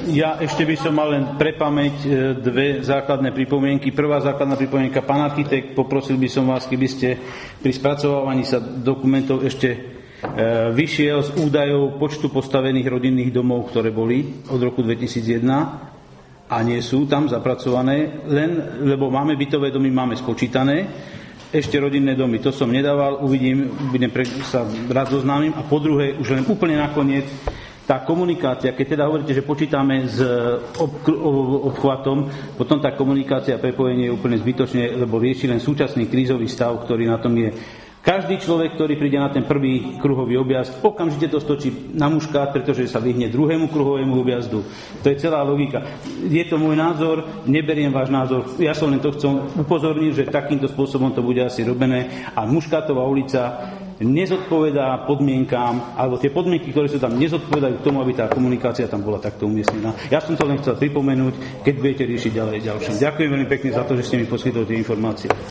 Ja ešte by som mal len pre pamäť dve základné pripomienky. Prvá základná pripomienka, pán architekt, poprosil by som vás, keby ste pri spracovávaní sa dokumentov ešte vyšiel z údajov počtu postavených rodinných domov, ktoré boli od roku 2001 a nie sú tam zapracované, len lebo máme bytové domy, máme spočítané, ešte rodinné domy, to som nedával, uvidím, sa rád zoznámim. A po druhé, už len úplne nakoniec, tá komunikácia, keď teda hovoríte, že počítame s obchvatom, potom tá komunikácia a prepojenie je úplne zbytočne, lebo rieši len súčasný krízový stav, ktorý na tom je. Každý človek, ktorý príde na ten prvý kruhový objazd, okamžite to stočí na muškát, pretože sa vyhne druhému kruhovému objazdu. To je celá logika. Je to môj názor, neberiem váš názor. Ja som len to chcel upozorniť, že takýmto spôsobom to bude asi robené a Muškátová ulica nezodpovedá podmienkám, alebo tie podmienky, ktoré sú tam, nezodpovedajú k tomu, aby tá komunikácia tam bola takto umiestnená. Ja som to len chcel pripomenúť, keď budete riešiť ďalej ďalšie. Ďakujem veľmi pekne za to, že ste mi poskytli tie informácie.